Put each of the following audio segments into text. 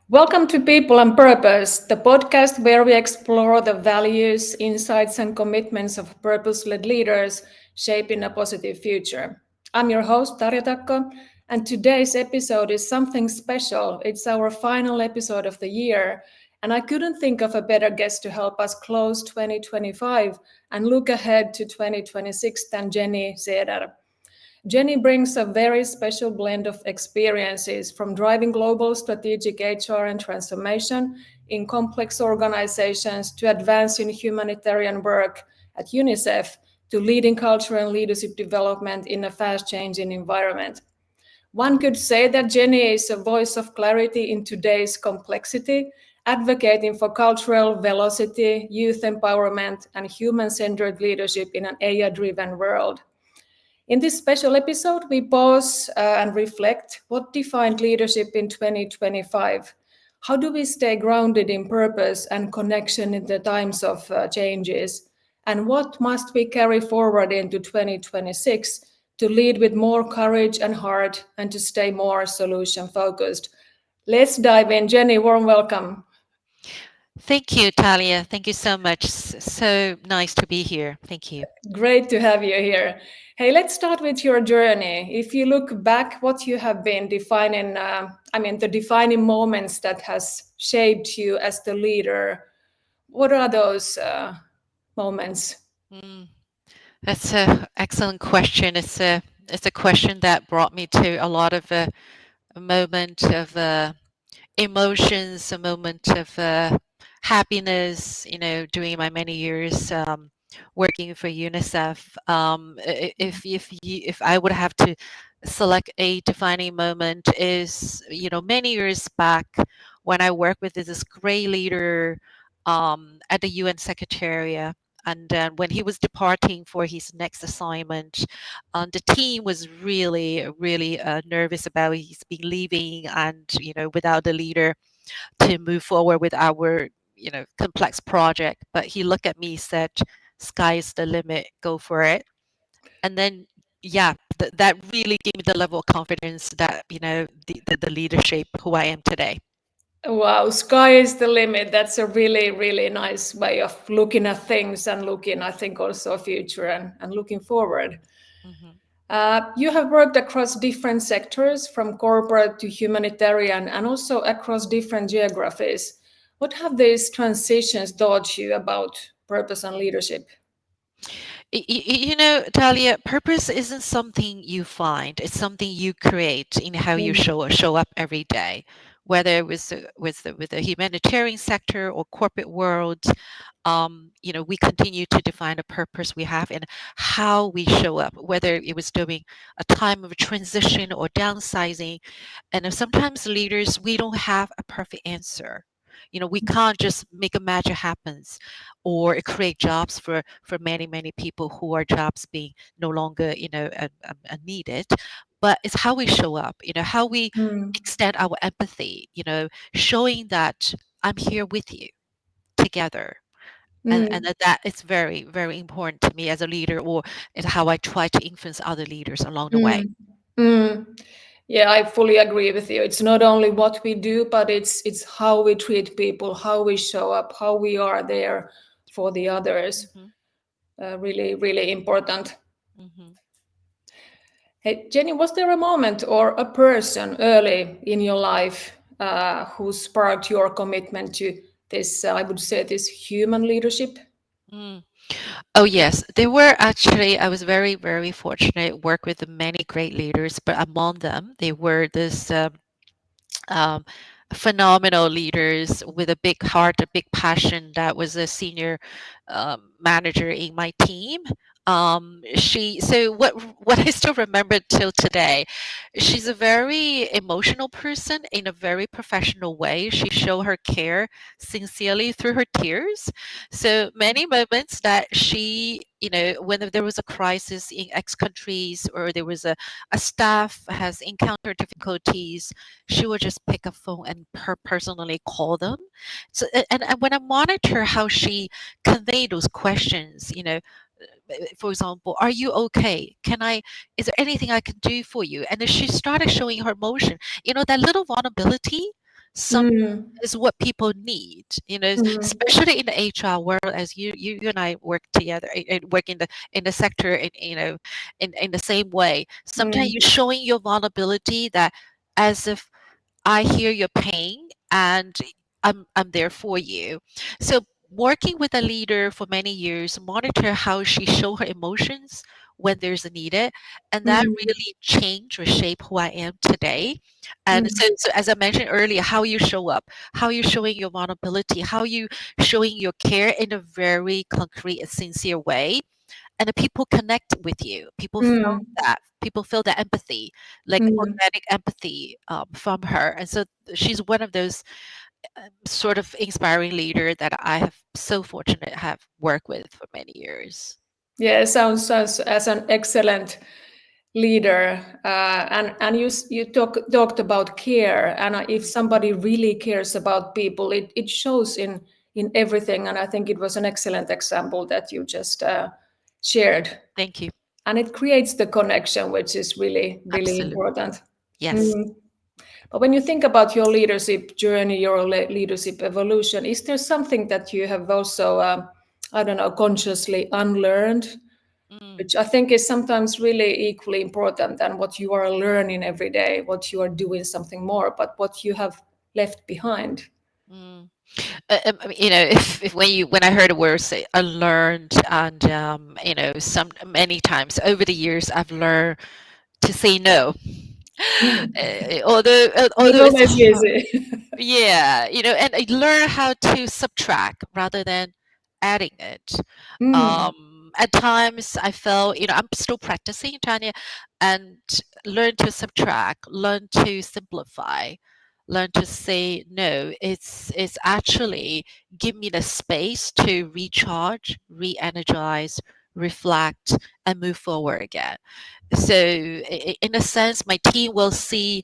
Welcome to People and Purpose, the podcast where we explore the values, insights, and commitments of purpose led leaders shaping a positive future. I'm your host, Tarja Takko, and today's episode is something special. It's our final episode of the year, and I couldn't think of a better guest to help us close 2025 and look ahead to 2026 than Jenny Seder. Jenny brings a very special blend of experiences from driving global strategic HR and transformation in complex organizations to advancing humanitarian work at UNICEF to leading culture and leadership development in a fast changing environment. One could say that Jenny is a voice of clarity in today's complexity, advocating for cultural velocity, youth empowerment, and human centered leadership in an AI driven world. In this special episode, we pause and reflect what defined leadership in 2025. How do we stay grounded in purpose and connection in the times of changes? And what must we carry forward into 2026 to lead with more courage and heart and to stay more solution focused? Let's dive in. Jenny, warm welcome. Thank you, Talia. Thank you so much. So nice to be here. Thank you. Great to have you here. Hey, let's start with your journey. If you look back, what you have been defining, the defining moments that has shaped you as the leader, what are those moments? Mm, that's an excellent question. It's a question that brought me to a lot of a moment of emotions, a moment of happiness. During my many years working for UNICEF. If I would have to select a defining moment, is many years back when I worked with this great leader at the UN Secretariat. And then when he was departing for his next assignment, the team was really, really nervous about his being leaving, and without the leader to move forward with our complex project. But he looked at me, said, "Sky is the limit. Go for it." And then, yeah, that really gave me the level of confidence that the leadership who I am today. Wow, sky is the limit. That's a really, really nice way of looking at things and looking, I think, also future and looking forward. Mhm. You have worked across different sectors, from corporate to humanitarian, and also across different geographies. What have these transitions taught you about purpose and leadership? Talia, purpose isn't something you find. It's something you create in how you Mm, show up every day, whether it was with the humanitarian sector or corporate world. We continue to define the purpose we have and how we show up, whether it was during a time of transition or downsizing. And sometimes leaders, we don't have a perfect answer. We can't just make a magic happens or create jobs for many people who are jobs being no longer needed. But it's how we show up, how we mm, extend our empathy, showing that I'm here with you together. And mm, that is very, very important to me as a leader, or it's how I try to influence other leaders along the way. mm, mm. Yeah, I fully agree with you. It's not only what we do, but it's how we treat people, how we show up, how we are there for the others. Hmm. Really, really important. Hmm. Hey, Jenny, was there a moment or a person early in your life who sparked your commitment to this, I would say, this human leadership? Mm. Oh yes, they were actually. I was very, very fortunate. Work with many great leaders, but among them, they were this um, phenomenal leaders with a big heart, a big passion. That was a senior manager in my team. What I still remember till today, she's a very emotional person in a very professional way. She showed her care sincerely through her tears. So many moments that when there was a crisis in X countries, or there was a staff has encountered difficulties, she would just pick a phone and personally call them. So, and when I monitor how she conveyed those questions, for example, are you okay? Is there anything I can do for you? And then she started showing her emotion, that little vulnerability. Mm, is what people need, mm, especially in the HR world, as you and I work together, work in the sector, in the same way. Sometimes mm, you're showing your vulnerability, that as if I hear your pain and I'm there for you. So working with a leader for many years, monitor how she show her emotions when there's a needed, and that mm, really change or shape who I am today. And mm, so as I mentioned earlier, how you show up, how you showing your vulnerability, how you showing your care in a very concrete and sincere way, and the people connect with you. mm, People feel that empathy, like mm. organic empathy, from her. And so she's one of those sort of inspiring leader that I have so fortunate have worked with for many years. Yeah, sounds as an excellent leader. And you talked about care, and if Mhm. somebody really cares about people, it shows in everything. And I think it was an excellent example that you just shared, Thank you. and it creates the connection, which is really Absolutely. important. Yes. Mm. But when you think about your leadership journey, your leadership evolution, is there something that you have also, I don't know, consciously unlearned, Mm, which I think is sometimes really equally important than what you are learning every day, what you are doing something more, but what you have left behind? mm. I mean, if when I heard a word say I learned, and some many times over the years I've learned to say no. Mm. Although Not it's always easy. yeah, and I learn how to subtract rather than adding it. Mm. At times I felt, I'm still practicing, Tanya, and learn to subtract, learn to simplify, learn to say no. It's actually give me the space to recharge, re-energize, reflect, and move forward again. So in a sense, my team will see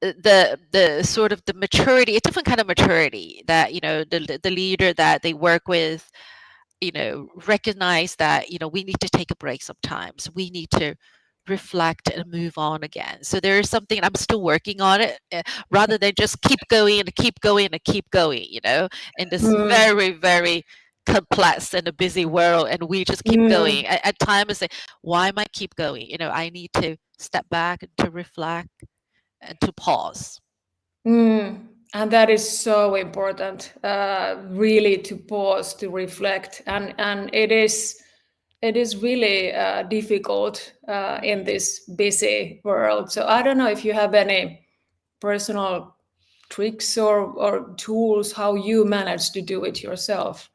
the sort of the maturity, a different kind of maturity, that the leader that they work with, recognize that we need to take a break sometimes, we need to reflect and move on again. So there is something I'm still working on it, rather than just keep going and keep going and keep going, in this Mm. very very complex and a busy world, and we just keep Mm. going. At times I say, why am I keep going? I need to step back and to reflect and to pause. Mm. And that is so important, really, to pause, to reflect, and it is really difficult in Mhm. this busy world. So I don't know if you have any personal tricks or tools how you manage to do it yourself.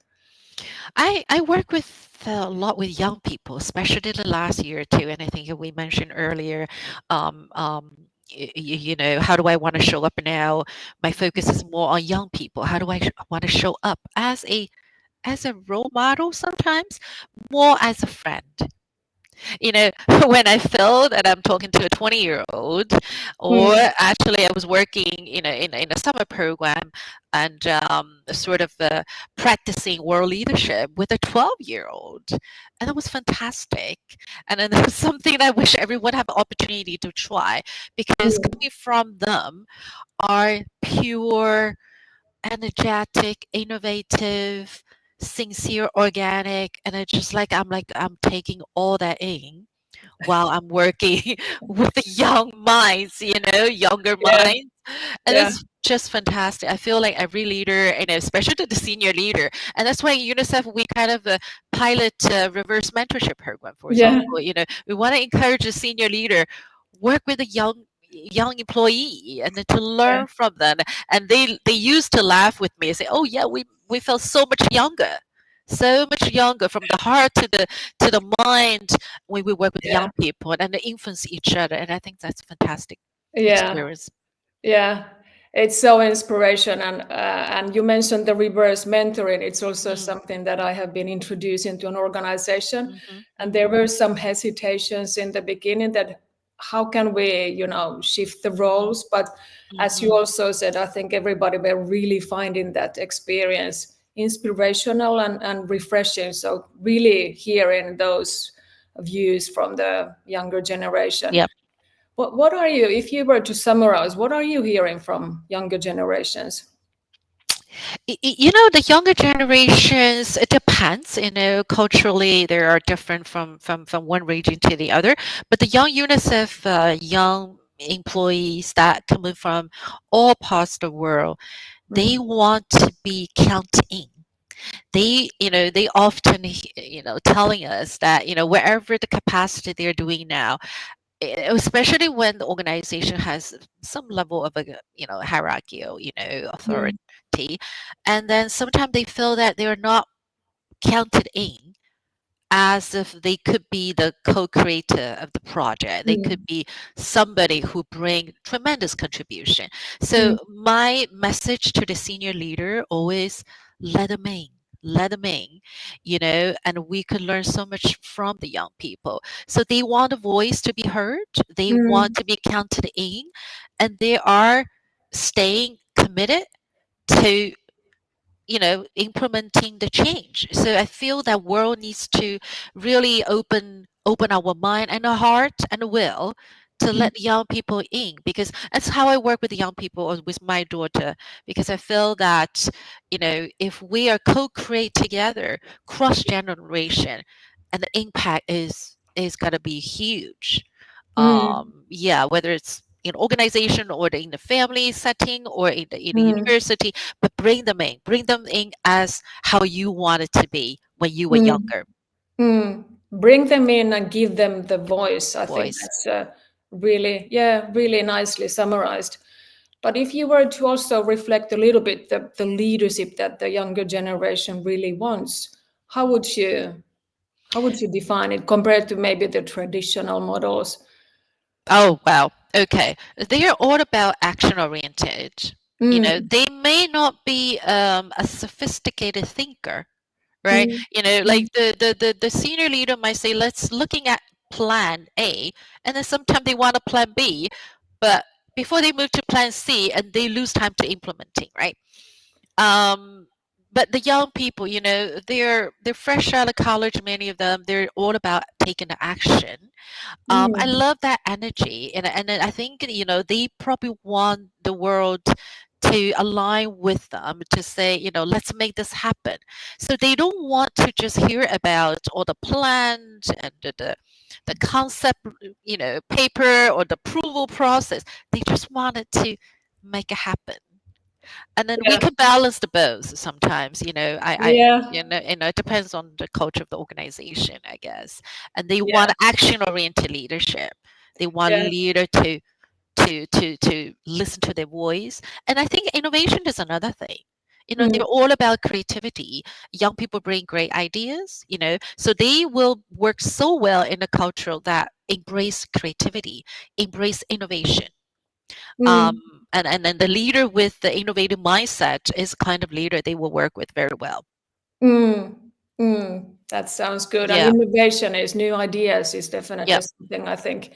I work with a lot with young people, especially the last year or two, and I think we mentioned earlier, how do I want to show up now? My focus is more on young people. How do I want to show up as a role model sometimes, more as a friend? you know, when I feel that I'm talking to a 20-year-old, or Mm. actually I was working, in a summer program, and sort of practicing world leadership with a 12-year-old, and it was fantastic. And then there's something that I wish everyone have an opportunity to try, because Mm. coming from them are pure, energetic, innovative, sincere, organic, and it's just like I'm taking all that in while I'm working with the young minds, younger Yeah, minds. And yeah, it's just fantastic. I feel like every leader, and especially the senior leader, and that's why UNICEF, we kind of pilot a reverse mentorship program, for yeah, example. We want to encourage a senior leader work with a young employee, and then to yeah, learn from them. And they used to laugh with me and say, oh yeah, we felt so much younger, from the heart to the mind, when we work with young yeah, people and they influence each other. And I think that's a fantastic yeah. experience. Yeah, it's so inspiration, and you mentioned the reverse mentoring. It's also Mm, something that I have been introducing to an organization, mhm, and there mhm. were some hesitations in the beginning that how can we, shift the Mm, roles? But as you mhm. also said, I think everybody were really finding that experience inspirational and refreshing. So really hearing those views from the younger generation. Yep. What are you, if you were to summarize, what are you hearing from younger generations? The younger generations, it depends, culturally they are different from one region to the other, but the young UNICEF young employees that coming from all parts of the world, they Mm, want to be counted in. They often telling us that wherever the capacity they're doing now, especially when the organization has some level of a hierarchy or mm, authority, and then sometimes they feel that they're not counted in as if they could be the co-creator of the project. They could mm, be somebody who bring tremendous contribution. So mm, my message to the senior leader always, let them in. Let them in, and we could learn so much from the young people. So they want a voice to be heard. They want mm, to be counted in, and they are staying committed to implementing the change. So I feel that world needs to really open our mind and our heart and will to mm, let young people in, because that's how I work with the young people or with my daughter, because I feel that if we are co-create together cross generation, and the impact is going to be huge. mm, Yeah, whether it's in organization or in the family setting or in the mm, university, but bring them in as how you want it to be when you were mm, younger. mm. Bring them in and give them the voice. I think Voice. that's really, yeah, really nicely summarized. But if you were to also reflect a little bit the leadership that the younger generation really wants, how would you how would you define it compared to maybe the traditional models? Oh, wow. Okay. They are all about action oriented. Mm, They may not be a sophisticated thinker, right? mm, Like mm, the senior leader might say, let's looking at plan A, and then sometimes they want a plan B, but before they move to plan C, and they lose time to implementing, right? Um, but the young people, they're fresh out of college. Many of them, they're all about taking the action. I mm, love that energy, and I think they probably want the world to align with them to say, let's make this happen. So they don't want to just hear about all the plans and the concept, paper or the approval process. They just wanted to make it happen, and then we yeah, can balance the both sometimes. yeah, It depends on the culture of the organization, I guess. And they yeah, want action oriented leadership. They want yeah. leader to listen to their voice. And I think innovation is another thing. Mm, They're all about creativity. Young people bring great ideas, so they will work so well in a culture that embrace creativity, embrace innovation. um, mm, and then the leader with the innovative mindset is kind of leader they will work with very well. mm, mm. That sounds good. And Yeah. innovation is new ideas is definitely Yep. something I think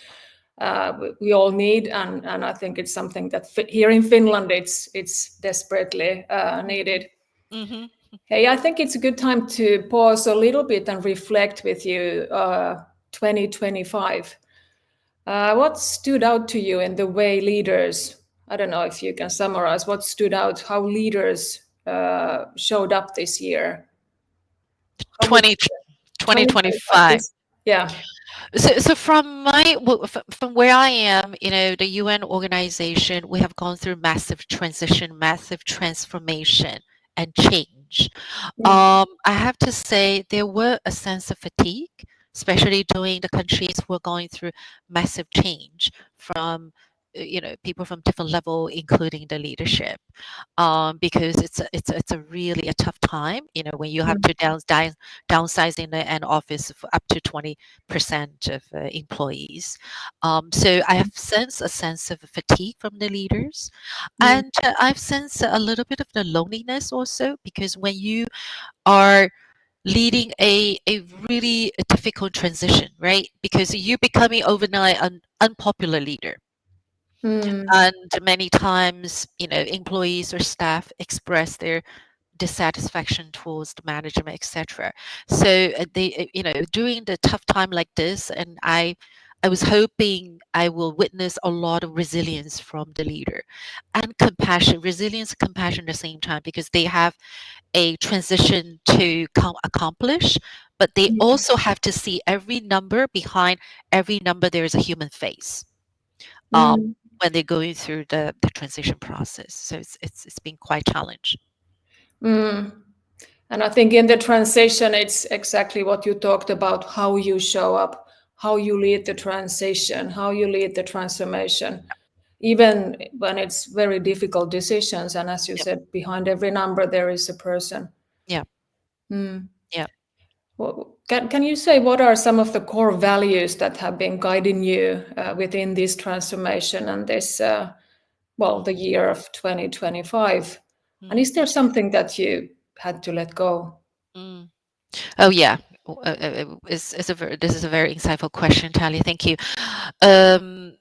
we all need, and I think it's something that here in Finland it's desperately needed. Hmm. Hey, I think it's a good time to pause a little bit and reflect with you. 2025. What stood out to you in the way leaders? I don't know if you can summarize what stood out, how leaders showed up this year. How would 20 2025 2025. this? Yeah. So from where I am, the UN organization, we have gone through massive transition, massive transformation and change. Mm, I have to say there were a sense of fatigue, especially during the countries who are going through massive change from people from different level, including the leadership, because it's a really a tough time. When you have mm, to downsize in an office for up to 20% of employees. So I have sensed a sense of fatigue from the leaders, mm, and I've sensed a little bit of the loneliness also, because when you are leading a really difficult transition, right? Because you're becoming overnight an unpopular leader. mm, And many times, employees or staff express their dissatisfaction towards the management, etc. So during the tough time like this, and I I was hoping I will witness a lot of resilience from the leader and compassion, resilience, compassion at the same time, because they have a transition to accomplish, but they Mm. also have to see every number behind every number. There is a human face um, Mm. when they're going through the transition process. So it's been quite challenging. Mm. And I think in the transition, it's exactly what you talked about, how you show up, how you lead the transition, how you lead the transformation, even when it's very difficult decisions. And as you Yep. said, behind every number, there is a person. Yeah. Mm. Yeah. Well, can you say what are some of the core values that have been guiding you within this transformation and this, well, Mm, the year of 2025? And mm, is there something that you had to let go? mm. Oh yeah. It's a this is a very insightful question, Talia. Thank you. Um,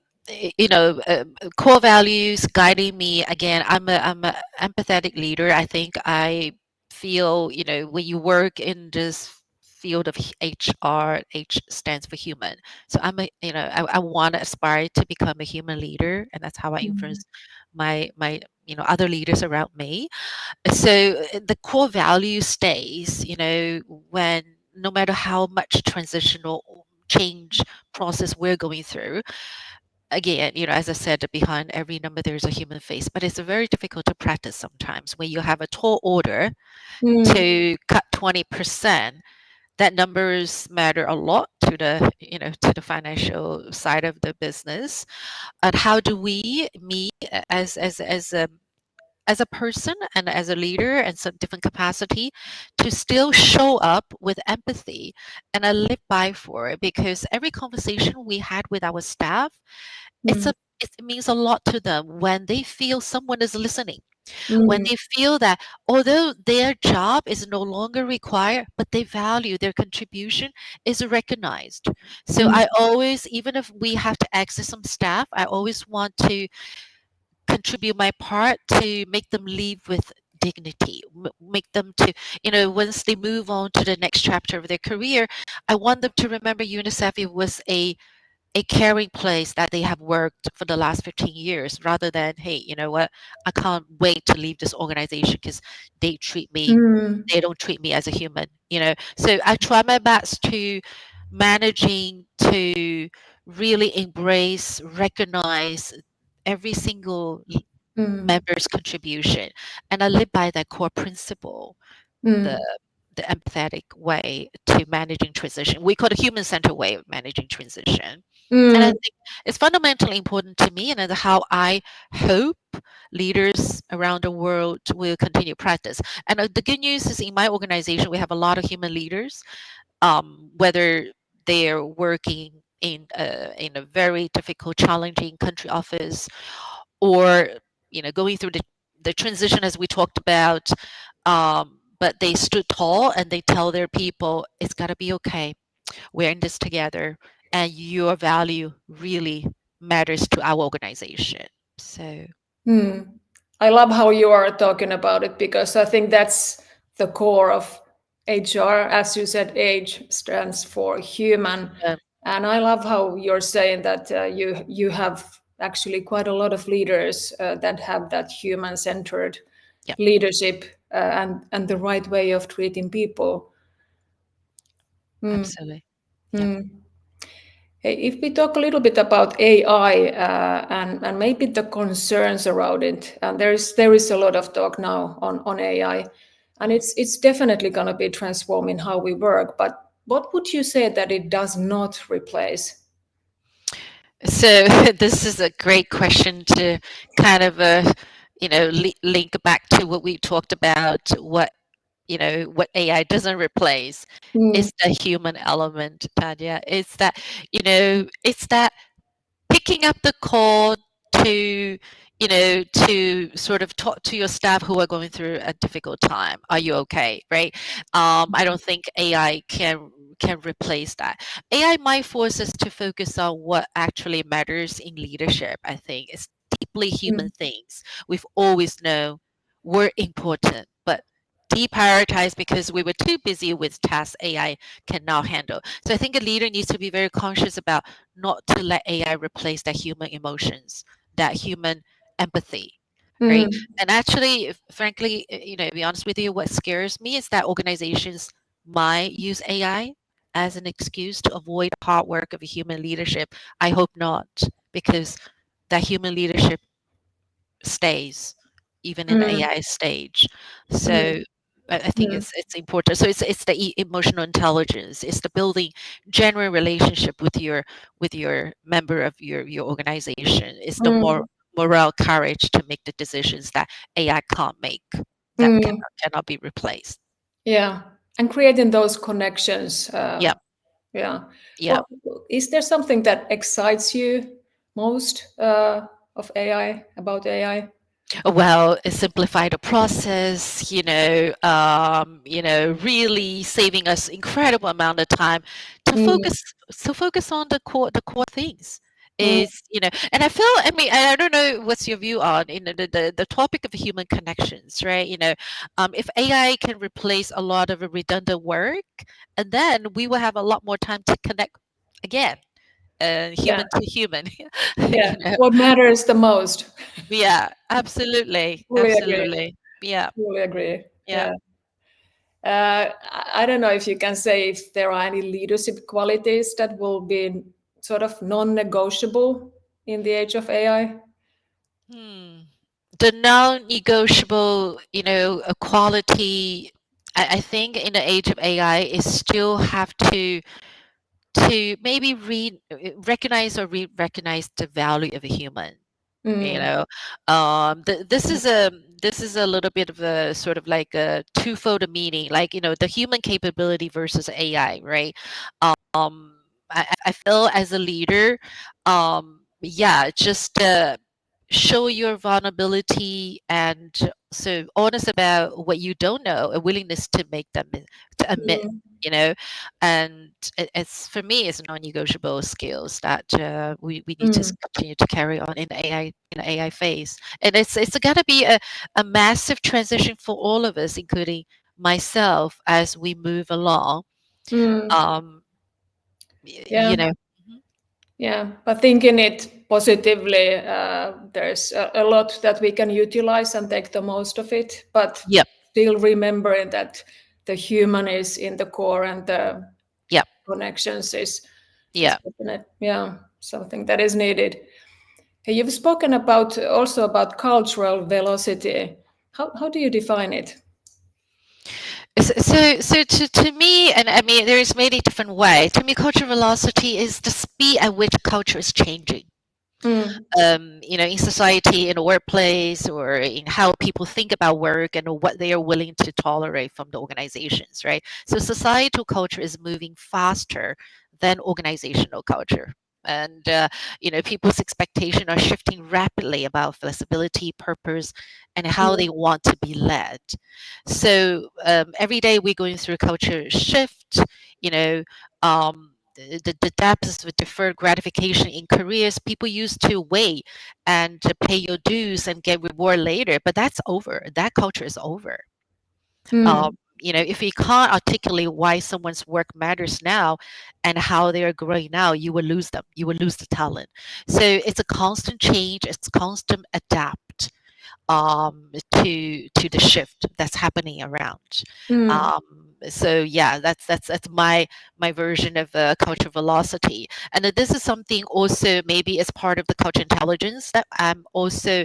core values guiding me. Again, I'm a empathetic leader. I think I feel, when you work in this field of HR, H stands for human. So I want to aspire to become a human leader, and that's how I Mm. influence my other leaders around me. So the core value stays, when no matter how much transitional change process we're going through. Again, as I said, behind every number there's a human face, but it's very difficult to practice sometimes when you have a tall order Mm. to cut 20%. That numbers matter a lot to the financial side of the business. And how do we, me as a person and as a leader and some different capacity, to still show up with empathy, and I live by for it, because every conversation we had with our staff, it's Mm. a it means a lot to them when they feel someone is listening, when Mm. they feel that although their job is no longer required, but they value their contribution is recognized. So Mm. I always, even if we have to exit some staff, I always want to contribute my part to make them leave with dignity, make them to, once they move on to the next chapter of their career, I want them to remember UNICEF. It was a caring place that they have worked for the last 15 years, rather than, hey, you know what, I can't wait to leave this organization because they treat me, Mm. they don't treat me as a human, so I try my best to managing to really embrace, recognize every single Mm. member's contribution, and I live by that core principle, the Mm. the empathetic way to managing transition. We call it a human-centered way of managing transition. And I Mm. think it's fundamentally important to me, and it's how I hope leaders around the world will continue practice. And the good news is, in my organization, we have a lot of human leaders, whether they're working in a very difficult, challenging country office, or going through the transition as we talked about, but they stood tall and they tell their people it's got to be okay, we're in this together, and your value really matters to our organization. So Mm. I love how you are talking about it because I think that's the core of HR. As you said, H stands for human, um, and I love how you're saying that you have actually quite a lot of leaders that have that human-centered yeah, leadership and the right way of treating people. Mm. absolutely. Yeah. Mm. Hey, if we talk a little bit about AI and maybe the concerns around it, and there is a lot of talk now on AI, and Mm. it's definitely going to be transforming how we work. But what would you say that it does not replace? So this is a great question to kind of link back to what we talked about. What AI doesn't replace Mm. is the human element, Tanya. It's that picking up the call to to sort of talk to your staff who are going through a difficult time. Are you okay? Right? I don't think AI can replace that. AI might force us to focus on what actually matters in leadership. I think it's deeply human Mm. things we've always known were important, but deprioritized because we were too busy with tasks AI can now handle. So I think a leader needs to be very conscious about not to let AI replace that human emotions, that human empathy, right? Mm, And actually, frankly, to be honest with you, what scares me is that organizations might use AI as an excuse to avoid hard work of a human leadership. I hope not, because that human leadership stays even in mm, AI stage. So mm, I think mm, it's important. So it's the emotional intelligence. It's the building genuine relationship with your member of your organization. It's the more mm, moral courage to make the decisions that AI can't make, that mm. cannot be replaced. Yeah, and creating those connections. Yeah, Yeah. yeah. Well, is there something that excites you most of AI, about AI? Well, simplify the process, really saving us incredible amount of time to Mm, focus on the core things. mm, Is, and I mean, I don't know what's your view on, the topic of human connections, right? If AI can replace a lot of the redundant work, and then we will have a lot more time to connect again, yeah, human to human. yeah. you know What matters the most? Yeah, absolutely. Fully agree. Absolutely. Yeah. Fully agree. Yeah. Yeah. I don't know if you can say if there are any leadership qualities that will be sort of non-negotiable in the age of AI. Hmm. The non-negotiable, quality, I think in the age of AI is still have to maybe recognize or recognize the value of a human. you Mm, know this is a little bit of a sort of like a twofold meaning, like, the human capability versus AI, right? I feel as a leader, yeah, just show your vulnerability and so honest about what you don't know, a willingness to make them to admit, mm, you know and it's, for me, it's non-negotiable skills that we need to mm, continue to carry on in the AI phase. And it's got to be a massive transition for all of us, including myself, as we move along. mm. um y- Yeah. you know Yeah, but thinking it positively, there's a lot that we can utilize and take the most of it, but yep, still remembering that the human is in the core and the yep, connections is yeah. definitely, yeah, something that is needed. Hey, you've spoken about also about cultural velocity. How do you define it? So to me, and I mean, there's many different ways. To me, cultural velocity is the speed at which culture is changing. Mm, In society, in a workplace, or in how people think about work and what they are willing to tolerate from the organizations, right? So societal culture is moving faster than organizational culture. And people's expectations are shifting rapidly about flexibility, purpose, and how mm, they want to be led. So every day we're going through a culture shift. You know, the depths of deferred gratification in careers. People used to wait and to pay your dues and get reward later, but that's over. That culture is over. Um, mm, if you can't articulate why someone's work matters now and how they are growing now, you will lose them. You will lose the talent. So it's a constant change. It's constant adapt to the shift that's happening around. mm. So yeah, that's my version of culture velocity. And that this is something also maybe as part of the culture intelligence that I'm also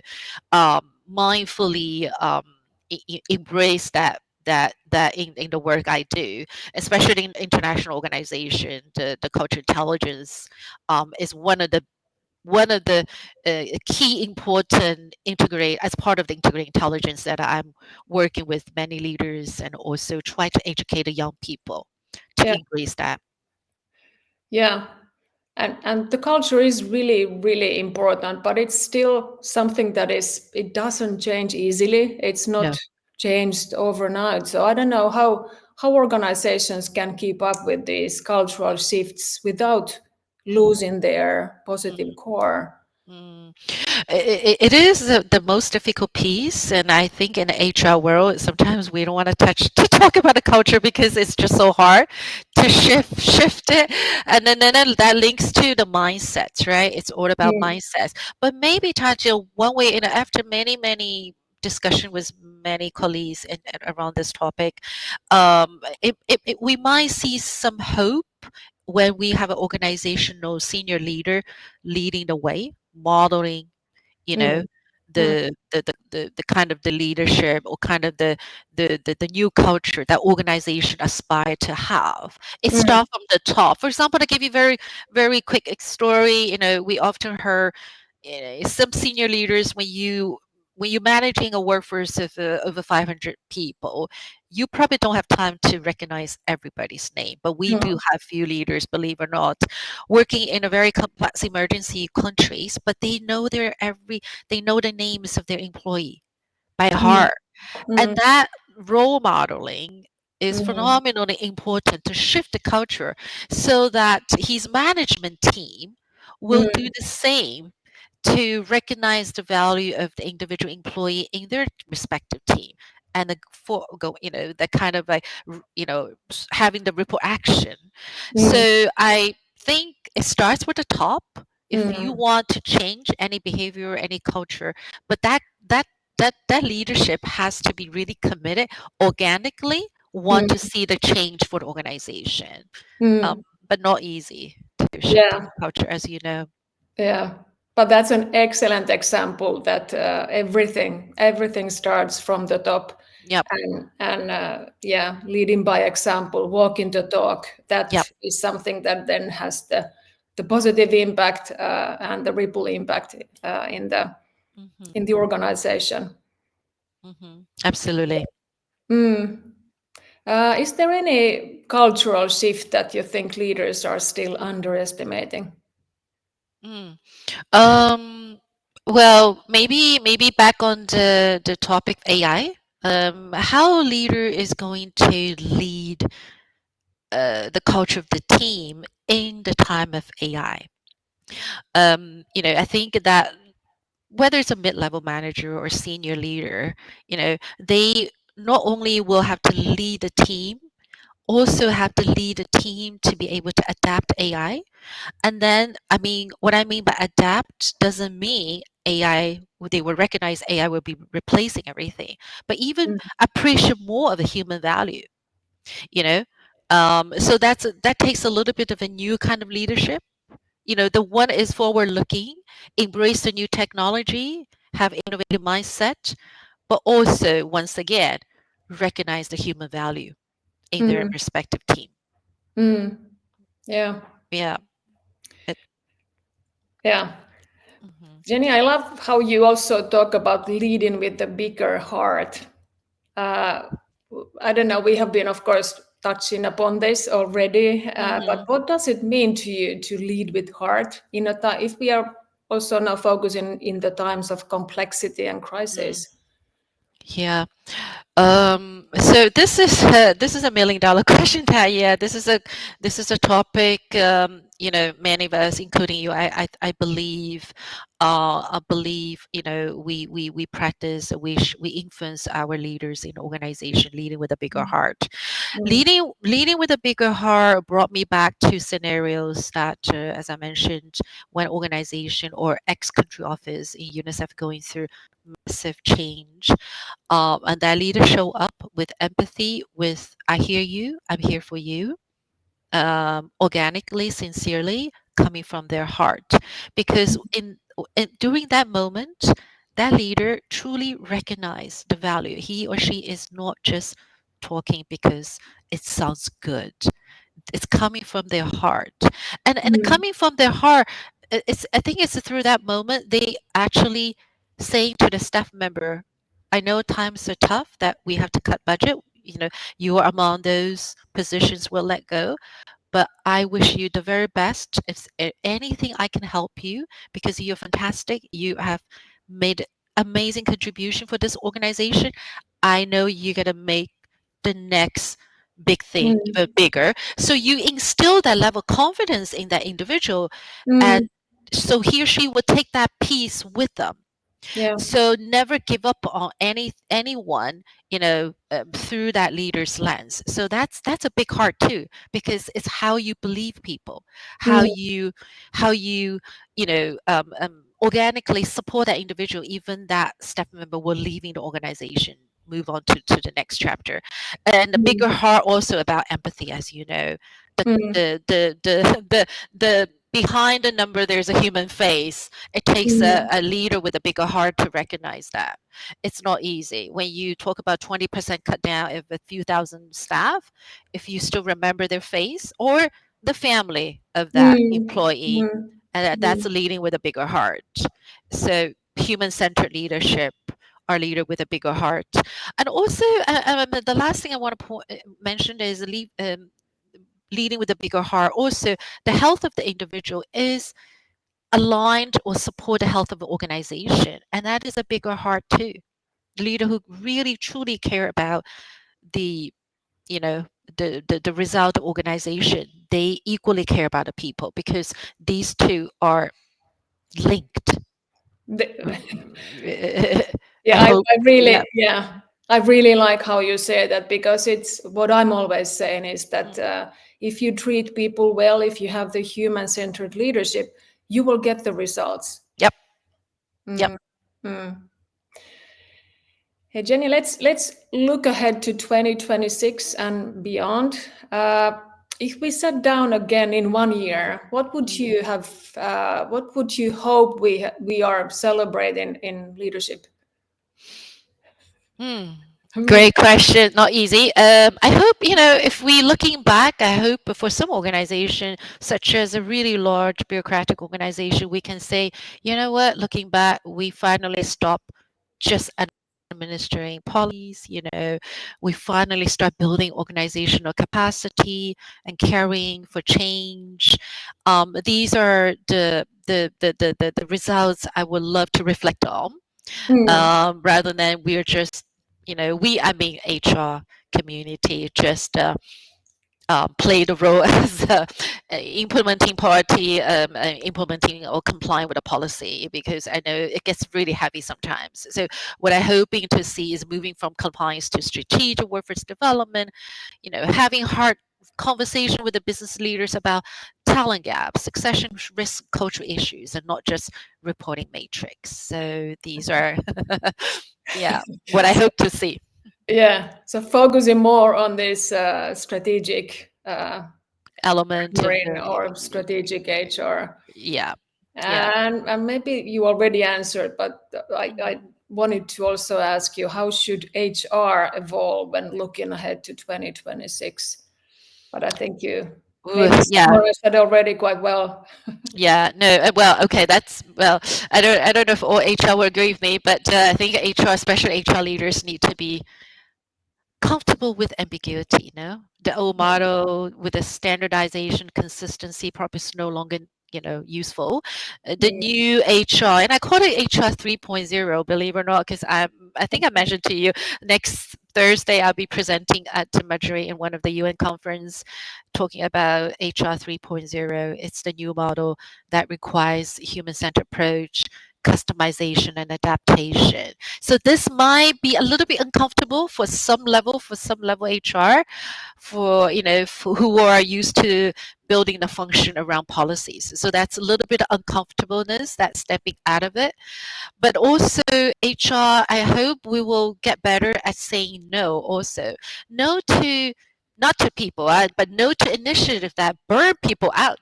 mindfully embrace that in the work I do, especially in international organization. The culture intelligence is one of the key important integrate as part of the integrated intelligence that I'm working with many leaders and also try to educate the young people to Yeah, embrace that. yeah. And the culture is really really important, but it's still something that is it doesn't change easily. It's No. not changed overnight. So I don't know how organizations can keep up with these cultural shifts without losing their positive Mhm. core. Mm. It is the most difficult piece, and I think in the HR world, sometimes we don't want to touch to talk about the culture because it's just so hard to shift it, and then that links to the mindsets, right? It's all about Mm, mindsets. But maybe Tatja, one way, after many discussion with many colleagues around this topic, we might see some hope when we have an organizational senior leader leading the way, modeling, you know, mm, mm, the kind of the leadership or kind of the new culture that organization aspire to have. It mm, starts from the top. For example, to give you very quick story, we often heard some senior leaders, when you're managing a workforce of over 500 people, you probably don't have time to recognize everybody's name. But we do mm, have few leaders, believe it or not, working in a very complex emergency countries, but they know the names of their employee by mm, heart. And mm, that role modeling is mm, phenomenally important to shift the culture so that his management team will do mm, the same to recognize the value of the individual employee in their respective team, and the kind of like having the ripple action. mm, So I think it starts with the top if you mm, want to change any behavior, any culture, but that leadership has to be really committed, organically want to mm, see the change for the organization. mm. But not easy to shift the Yeah, culture, as you know. yeah. But that's an excellent example that everything starts from the top, Yep. and yeah, leading by example, walking the talk. That Yep. is something that then has the positive impact and the ripple impact Hmm. in the organization. Absolutely. Mm. Is there any cultural shift that you think leaders are still underestimating? Mm. Um, well, maybe back on the topic of AI. How a leader is going to lead the culture of the team in the time of AI. I think that whether it's a mid-level manager or senior leader, they not only will have to lead the team, also have to lead the team to be able to adapt AI. And then, I mean, what I mean by adapt doesn't mean they will recognize AI will be replacing everything, but even Mm, appreciate more of the human value, you know? So that takes a little bit of a new kind of leadership. The one is forward looking, embrace the new technology, have innovative mindset, but also, once again, recognize the human value in their mm, respective team. mm. Yeah, Yeah. It, yeah. mhm. Jenny, I love how you also talk about leading with the bigger heart. Uh, I don't know, we have been, of course, touching upon this already, but Mhm. what does it mean to you to lead with heart in a time, if we are also now focusing in the times of complexity and Mhm. crisis? Yeah. So this is a $1 million question, Ty. Yeah, this is a topic. Many of us, including you, I believe, we practice, we influence our leaders in organization, leading with a bigger Mm, heart. mm, Leading with a bigger heart brought me back to scenarios that, as I mentioned, when organization or ex-country office in UNICEF going through massive change, and that leaders show up with empathy, with "I hear you, I'm here for you," organically, sincerely, coming from their heart. Because during that moment, that leader truly recognized the value. He or she is not just talking because it sounds good. It's coming from their heart, and mm, coming from their heart. I think it's through that moment they actually saying to the staff member, "I know times are tough, that we have to cut budget. You are among those positions we'll let go, but I wish you the very best. If anything I can help you, because you're fantastic, you have made amazing contribution for this organization. I know you're gonna make the next big thing mm, even bigger." So you instill that level of confidence in that individual, and mm, so he or she would take that piece with them. Yeah. So never give up on anyone, through that leader's lens. So that's a big heart too, because it's how you believe people, how Mm, you organically support that individual, even that staff member will leaving the organization, move on to the next chapter. And the bigger mm, heart also about empathy, as you know, the mm, the behind the number there's a human face. It takes mm, a leader with a bigger heart to recognize that. It's not easy. When you talk about 20% cut down of a few thousand staff, if you still remember their face or the family of that mm, employee, mm, and that's mm. leading with a bigger heart. So human-centered leadership, our leader with a bigger heart. And also, the last thing I want to mention is leading with a bigger heart. Also, the health of the individual is aligned or support the health of the organization, and that is a bigger heart too. Leader who really truly care about the you know the result of organization, they equally care about the people, because these two are linked. I Yeah, hope. I Yeah. really, yeah, I really like how you say that, because it's what I'm always saying is that Mm. if you treat people well, if you have the human-centered leadership, you will get the results. Yep. Yep. Mm, mm. Hey Jenny, let's look ahead to 2026 and beyond. If we sat down again in 1 year, what would Mm. you have? What would you hope we are celebrating in leadership? Hmm. Hmm. Great question. Not easy. I hope, if we looking back, I hope for some organization, such as a really large bureaucratic organization, we can say, you know what, looking back, we finally stop just administering policies, we finally start building organizational capacity and caring for change. These are the results I would love to reflect on, Hmm. rather than we're just, I mean HR community, just play the role as implementing party, implementing or complying with a policy, because I know it gets really heavy sometimes. So what I'm hoping to see is moving from compliance to strategic workforce development, having hard conversation with the business leaders about talent gaps, succession risk, cultural issues, and not just reporting matrix. So these are, yeah, what I So, hope to see. yeah, so focusing more on this strategic Element of marine the, or strategic HR. yeah, yeah. And maybe you already answered, but I Mhm. wanted to also ask you, how should HR evolve when looking ahead to 2026? But I think you Ooh, maybe yeah, summarized that already quite well. yeah. No, well, okay. That's well. I don't know if all HR will agree with me, but I think HR, especially HR leaders, need to be comfortable with ambiguity. The old Yeah. model with the standardization, consistency, probably is no longer useful. The Mm, new HR, and I call it HR 3.0, believe it or not, because I think I mentioned to you, next Thursday I'll be presenting at Madrid in one of the UN conference, talking about HR 3.0. It's the new model that requires human-centered approach, customization, and adaptation. So this might be a little bit uncomfortable for some level HR, for who are used to building the function around policies. So that's a little bit of uncomfortableness, that's stepping out of it. But also HR, I hope we will get better at saying no also. No to not to people, but no to initiative that burn people out,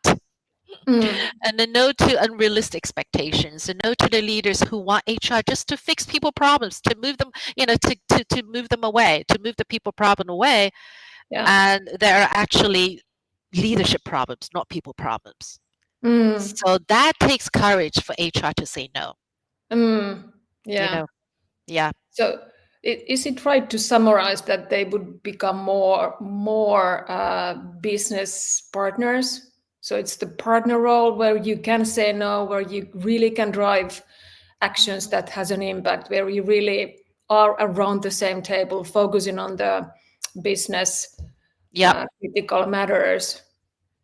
mm, and a no to unrealistic expectations, a no to the leaders who want HR just to fix people problems, to move them, to move them away, to move the people problem away. yeah. And there are actually leadership problems, not people problems. Mm, So that takes courage for HR to say no, mm, you yeah. know. Yeah. So is it right to summarize that they would become more business partners? So it's the partner role where you can say no, where you really can drive actions Mhm. that has an impact, where you really are around the same table, focusing on the business Yep. critical matters.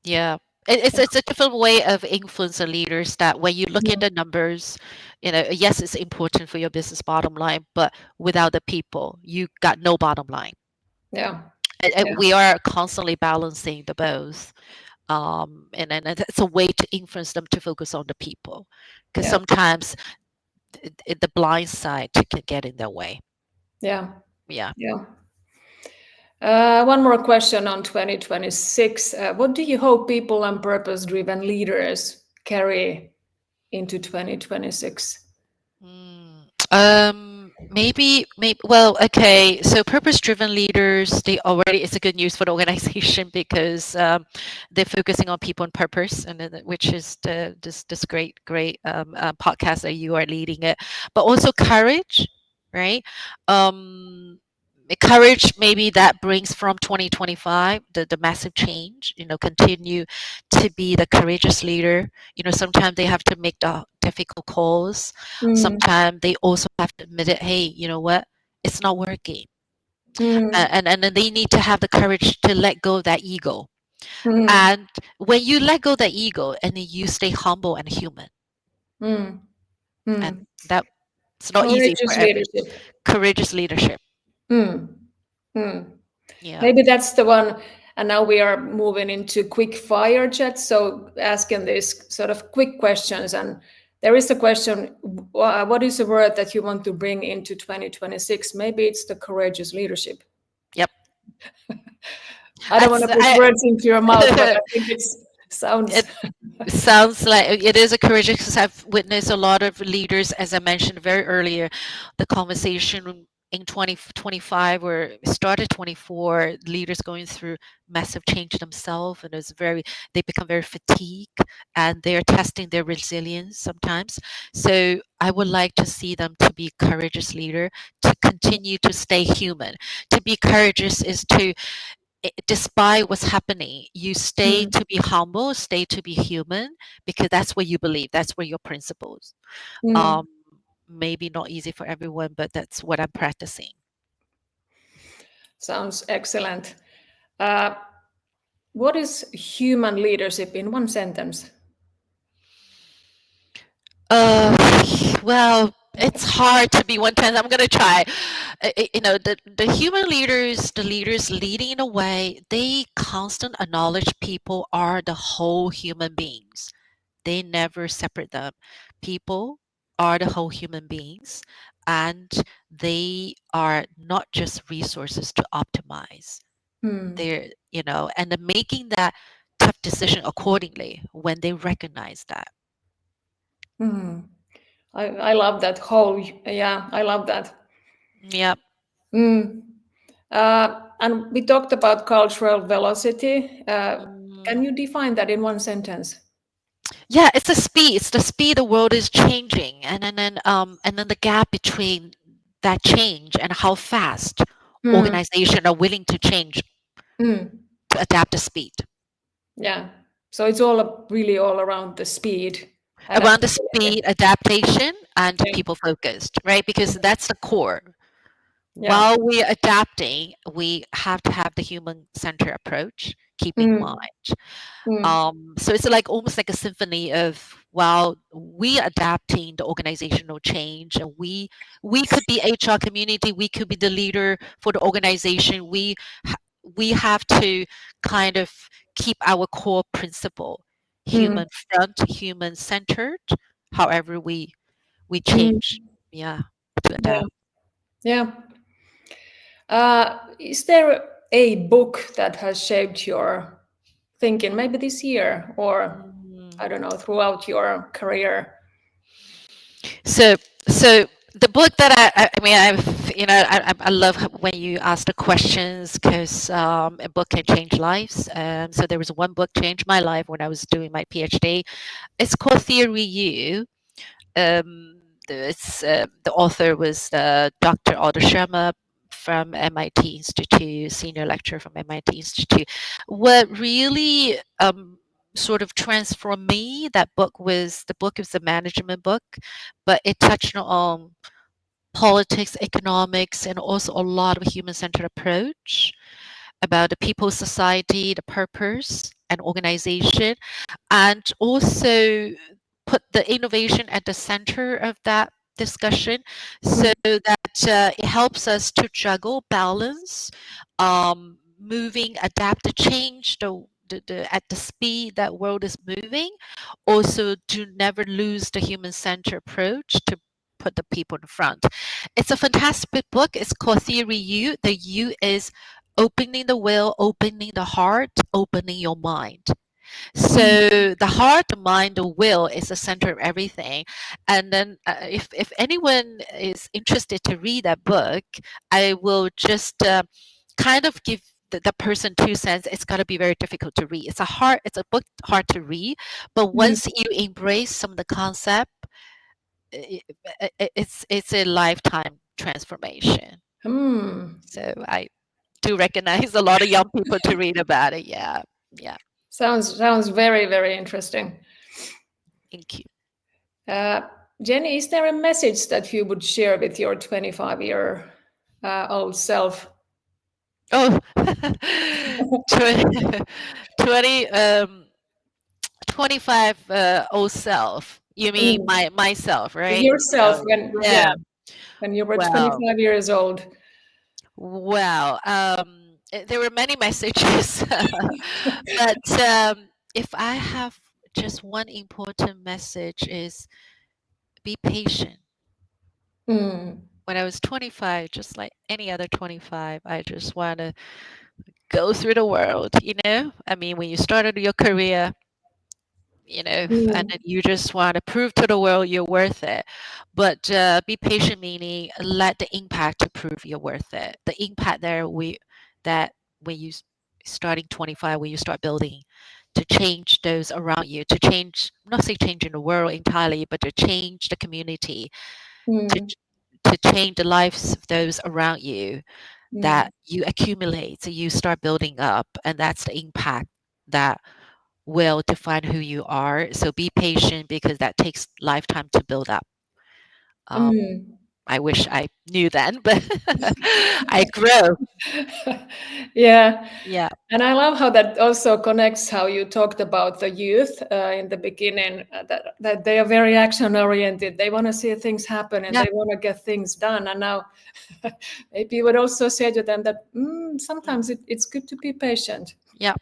Yeah. It's a different way of influencing leaders that when you look at Mm. the numbers, yes, it's important for your business bottom line, but without the people, you got no bottom line. Yeah. And Yeah. we are constantly balancing the both. And it's a way to influence them to focus on the people, because Yeah. sometimes the blind side can get in their way. Yeah. Yeah. Yeah. One more question on 2026. What do you hope people and purpose-driven leaders carry into 2026? Maybe, well, okay. So purpose-driven leaders, they already, it's a good news for the organization because they're focusing on people and purpose, and which is this great podcast that you are leading it, but also courage, right? Um, Courage maybe that brings from 2025 the massive change. Continue to be the courageous leader. Sometimes they have to make the difficult calls. Mm. Sometimes they also have to admit it. Hey, you know what? It's not working, Mm. and then they need to have the courage to let go of that ego. Mm. And when you let go of that ego, and then you stay humble and human, Mm. and Mm. that's not easy for Courageous every leadership. courageous leadership. Mm. Mm. Yeah. Maybe that's the one. And now we are moving into quick fire chat. So asking these sort of quick questions. And there is a question, what is a word that you want to bring into 2026? Maybe it's the courageous leadership. Yep. I don't want That's to put words into your mouth, but I think it sounds. it sounds like it is a courageous because I've witnessed a lot of leaders, as I mentioned very earlier, the conversation in 2025 or it started 24, leaders going through massive change themselves, and they become very fatigued, and they're testing their resilience sometimes. So I would like to see them to be courageous leader, to continue to stay human. To be courageous is to, despite what's happening, you stay Mm. to be humble, stay to be human, because that's what you believe, that's where your principles. Mm. Um, Maybe not easy for everyone, but that's what I'm practicing. Sounds excellent. Uh, what is human leadership in one sentence? Uh, well, it's hard to be one time. I'm gonna try. The human leaders, the leaders leading in a way, they constant acknowledge people are the whole human beings. They never separate them. People are the whole human beings, and they are not just resources to optimize. Hmm. And they're making that tough decision accordingly when they recognize that. Hmm. I love that whole. Yeah, I love that. Yeah. Mm. And we talked about cultural velocity. Mm. Can you define that in one sentence? Yeah, it's the speed. It's the speed the world is changing, and then the gap between that change and how fast Mm. organizations are willing to change Mm. to adapt the speed. Yeah. So it's really all around the speed, Around the adaptability. speed, adaptation, and Yeah. people focused, right? Because that's the core. Yeah. While we're adapting, we have to have the human centered approach, keeping in Mm. mind. Mm. So it's like almost like a symphony of, while we adapting the organizational change, and we could be HR community, we could be the leader for the organization. We have to kind of keep our core principle, Mm. human front, human centered. However, we Mm. change, yeah, to Yeah. adapt. Yeah. Is there a book that has shaped your thinking, maybe this year, or Mm. I don't know, throughout your career? So, so the book that I mean, I love when you ask the questions, because a book can change lives. So there was one book changed my life when I was doing my PhD. It's called Theory U. The author was Dr. Otto Schermer from MIT Institute, senior lecturer from MIT Institute. What really sort of transformed me, that book was, the book is a management book, but it touched on politics, economics, and also a lot of human-centered approach about the people, society, the purpose. an organization, and also put the innovation at the center of that discussion, so Mm, that it helps us to juggle, balance, moving, adapt to change at the speed that world is moving. Also, to never lose the human centered approach to put the people in front. It's a fantastic book. It's called Theory U. The U is opening the will, opening the heart, opening your mind. mm, So the heart, the mind, the will is the center of everything. And then, if anyone is interested to read that book, I will just kind of give the person 2 cents. It's got to be very difficult to read. It's a book hard to read, but mm, once you embrace some of the concept, i it's a lifetime transformation. mm. So I do recognize a lot of young people to read about it. Yeah, yeah. Sounds very, very interesting. Thank you. Uh, Jenny, is there a message that you would share with your 25-year old self? Oh, 20, 20 25 old self. You mean Mm. myself, right? Yourself Oh, when, yeah, yeah. when you were Well, 25 years old. there were many messages, but if I have just one important message is be patient. Mm, When I was 25, just like any other 25, I just want to go through the world, you know? I mean, when you started your career, and mm, then you just want to prove to the world you're worth it. But be patient, meaning let the impact to prove you're worth it. The impact that when starting 25, when you start building to change those around you, to change, not say changing the world entirely, but to change the community, to mm, to change the lives of those around you, mm, that you accumulate, so you start building up, and that's the impact that will define who you are. So be patient because that takes lifetime to build up. Um, mm. I wish I knew then, but I grow. Yeah, Yeah, and I love how that also connects how you talked about the youth in the beginning, that they are very action oriented. They want to see things happen and yeah, they want to get things done. And now maybe you would also say to them that mm, sometimes it's good to be patient. yeah.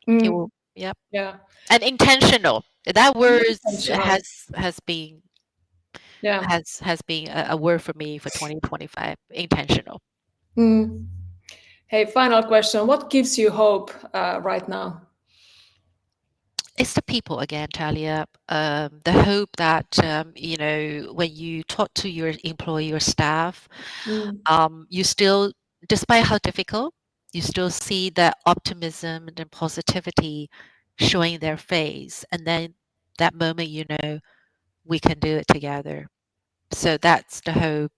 It Mm, will. Yeah, yeah, and intentional. That word intentional. has been Yeah. a word for me for 2025. Intentional. Mm. Hey, final question. What gives you hope right now? It's the people again, Talia. The hope that when you talk to your employee or staff, Mm, you still, despite how difficult, you still see that optimism and positivity showing their face, and then that moment, we can do it together. So that's the hope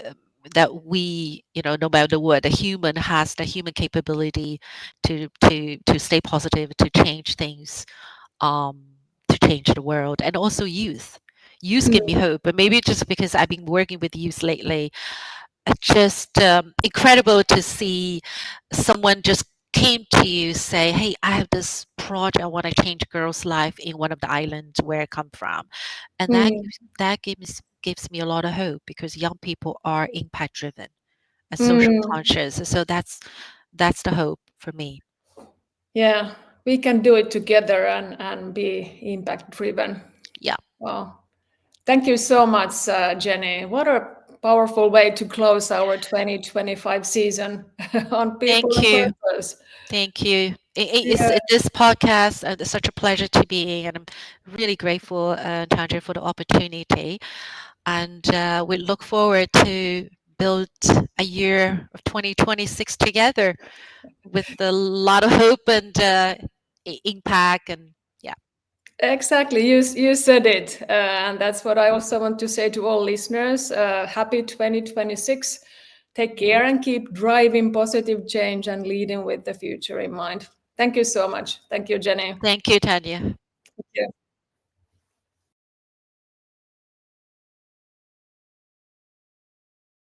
um, that we, no matter what, the human has the human capability to stay positive, to change things, um, to change the world, and also youth. Youth give me mm, hope, but maybe just because I've been working with youth lately, just incredible to see someone just came to you say, hey, I have this project, I want to change a girl's life in one of the islands where I come from, and mm, that gives me a lot of hope, because young people are impact driven and social mm. conscious. So that's the hope for me. Yeah, we can do it together and be impact driven. Yeah, Wow. Thank you so much, Jenny. What a powerful way to close our 2025 season on people thank and you. purpose. Thank you. Yeah, This podcast, it's such a pleasure to be, and I'm really grateful, Tanja, for the opportunity. And we look forward to build a year of 2026 together with a lot of hope and impact. And yeah, exactly. You said it. And that's what I also want to say to all listeners. Happy 2026. Take care and keep driving positive change and leading with the future in mind. Thank you so much. Thank you, Jenny. thank you, Tanya. Thank you.